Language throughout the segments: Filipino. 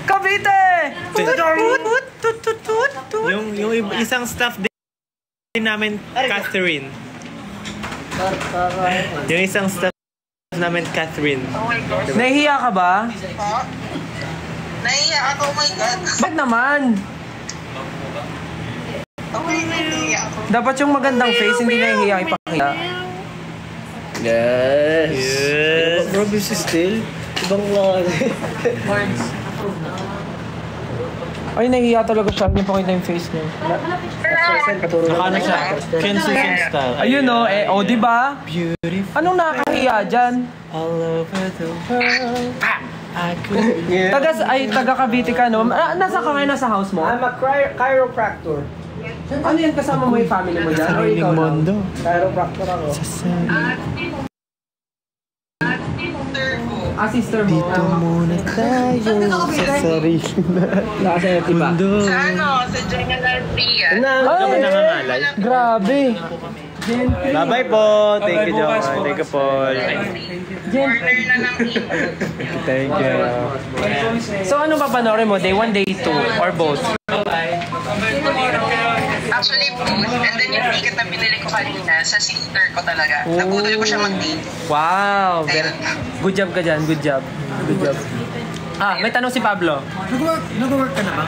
Cavite! Yung isang staff din namin, Catherine. Yung isang staff namin, Catherine. Oh my gosh. Nahihiya ka ba? Nahiya ako, oh my God. Bakit naman? Oh my God, nahiya ako. Dapat yung magandang face, hindi nahihiya ipakita. Yes. Yes. Bro, busy still. Ibang klase. Ay, nahihiya talaga siya. Hindi pakita yung face niya. Nakano siya? Ken Susan style. Ayun o, diba? Beautiful. Anong nakakahiya dyan? All over the world. I could... Taga Cavite ka, no? Nasa ka ngayon, nasa house mo? I'm a chiropractor. Ano yan, kasama mo yung family mo dyan? O ikaw lang? Chiropractor ako. Sister mo. Dito muna tayo sa sarili na mundo. Sa ano? Sa General Pia. Ay, nangangalay. Grabe. Bye-bye po. Thank you, John. Thank you, Paul. Corner na ng Thank you. So ano pa panoorin mo? Day 1, day 2? Or both? Actually, both. And then yung ticket na binili ko kanina sa sister ko talaga. Naputol ko siya mag-date. Wow. Good job ka dyan. Good job. Good job. May tanong si Pablo. Nag-work ka na ba?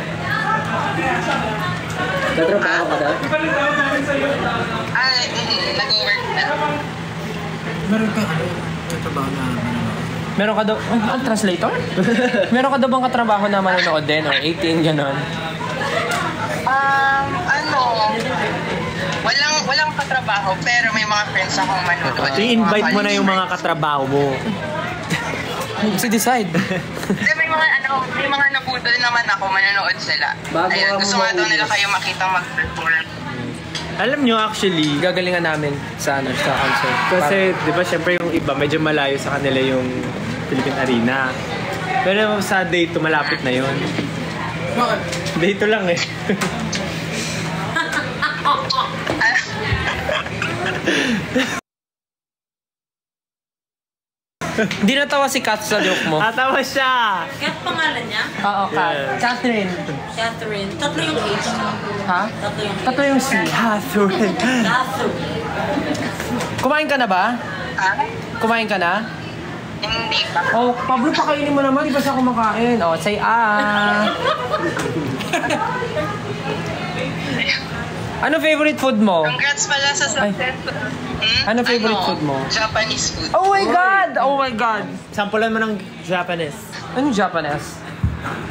Natrabaho ka daw? Nag-work na. Meron ka trabaho na Meron ka daw, ang translator? Meron ka daw bang katrabaho na manonood din? Or 18, gano'n? Walang katrabaho, pero may mga friends akong manonood. I-invite mo na yung mga katrabaho mo. Si decide. Hindi, may mga nabudol naman ako, manonood sila. Ayun, gusto nga daw nila kayo makita mag-perform. Alam nyo, actually, Gagalingan namin sa concert. kasi, di ba, syempre yung iba, medyo malayo sa kanila yung Philippine Arena. Pero sa day 2, malapit na yun. Day 2 lang eh. Hindi natawa si Kat sa joke mo. Tatawa siya! Kat pangalan niya? Oo, Kat. Yes. Catherine. Catherine. Tatlo yung H. Ha? Tatlo yung C. Catherine. Catherine. Kumain ka na ba? Kumain ka na? Hindi pa. Oh, Pablo, pakainin mo naman. Di ba siya kumakain? Oh, say Ano favorite food mo? Congrats pala sa success. Ano favorite food mo? Japanese food. Oh my God! Oh my God! Sampulan mo ng Japanese. Anong Japanese?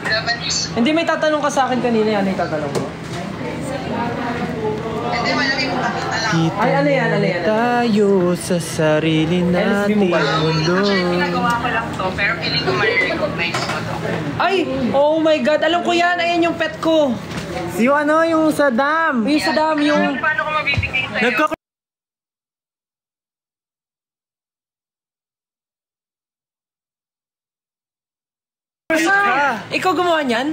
Japanese. Hindi, may tatanong ka sa akin kanina. Ano yung tatanong mo? Hindi, malaki mo pakita lang. Ay, ano yan? Ano yan? Tayo sa sarili nating mundo. Actually, pinagawa ko lang to, pero feeling ko ma-recognize mo to. Ay! Oh my God! Alam ko yan! Ayan yung pet ko! Yung ano, yung sa dam. Yung sa dam, yung... Paano ko mabibigay sa'yo? Ikaw gumawa niyan?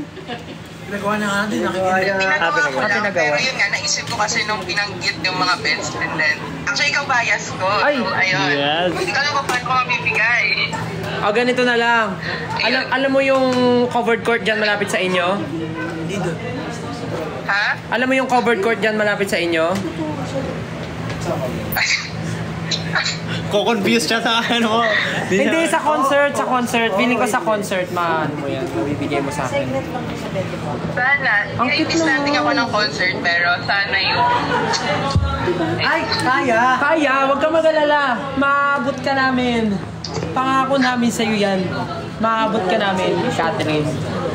Pinagawa na nga din. Pinagawa ko lang, pinagawa. pero yun nga, naisip ko kasi nung pinanggit yung mga best friend din. Actually, ikaw bias ko. Ay! So, ayun. Yes. Hindi ko alam kung paano ko mabibigay. Ganito na lang. Alam mo yung covered court dyan malapit sa inyo? Ha? Alam mo yung covered court dyan malapit sa inyo? Ko-confuse siya sa ano mo. Hindi, sa concert. Feeling ko sa concert, ano mo yan. Mabibigay mo sa akin. Sana. Ang cute Imbis naman. natin ako ng concert, pero sana yung... Ay, kaya! Kaya, huwag ka mag-alala. Maabot ka namin. Pangako namin sa'yo yan. Maabot ka namin, Catherine.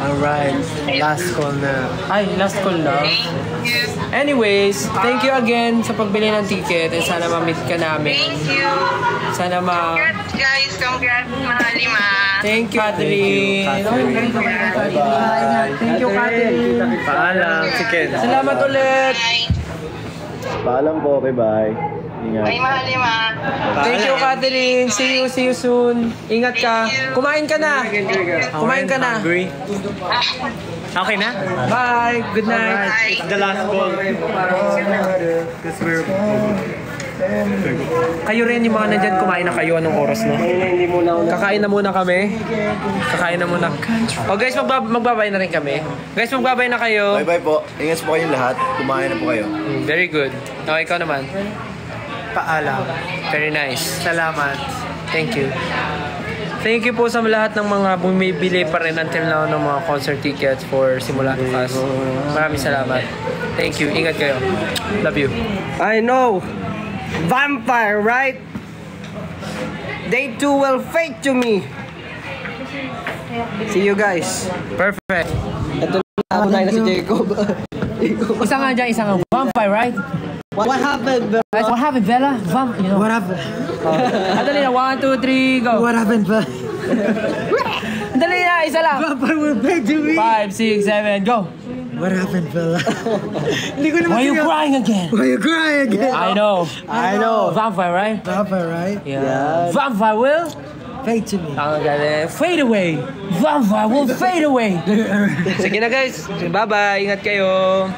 Alright. Last call na. Ay, last call na. Thank you. Anyways, thank you again sa pagbili ng ticket and sana ma-meet ka namin. Thank you. Sana Congrats, guys. Congrats, Mahalima. Thank you, Catherine. Thank you, Catherine. Paalam. Si Ken. Salamat ulit. Bye. Paalam po, okay, bye. Ingat. Bye, Mahalima. Thank you, Catherine. See you soon. Ingat ka. Kumain ka na. Kumain ka na. Hungry. Okay na? Bye. Good night. Bye. The last call. Because we're Kayo rin yung mga nandyan, kumain na kayo. Anong oras na? Kakain na muna kami. Kakain na muna. Oh guys, magbabay na rin kami. Guys, magbabay na kayo. Bye-bye po. Ingat po kayong lahat. Kumain na po kayo. Very good. Okay, ikaw naman. Paalam. Very nice. Salamat. Thank you. Thank you po sa lahat ng mga bumibili pa rin until now ng mga concert tickets for Simula Bukas. Maraming salamat. Thank you. Ingat kayo. Love you. I know. Vampire, right? They too will fake to me. See you guys. Perfect. Ito na si Jacob. Isa nga dyan, isa nga. Vampire, right? What happened, bro? What happened, Bella? You know. What happened? Dali na. 1, 2, 3, go. What happened, bro? Dali na. Isa lang. Vampire will fake to me. 5, 6, 7, go. What happened, fella? Hindi ko naman Why you crying again? Why you crying again? I know. Vampire, right? Vampire, right? Yeah. Vampire will Fake to me. fade away. Vampire will fade away. Sige na guys. Bye-bye. Ingat kayo.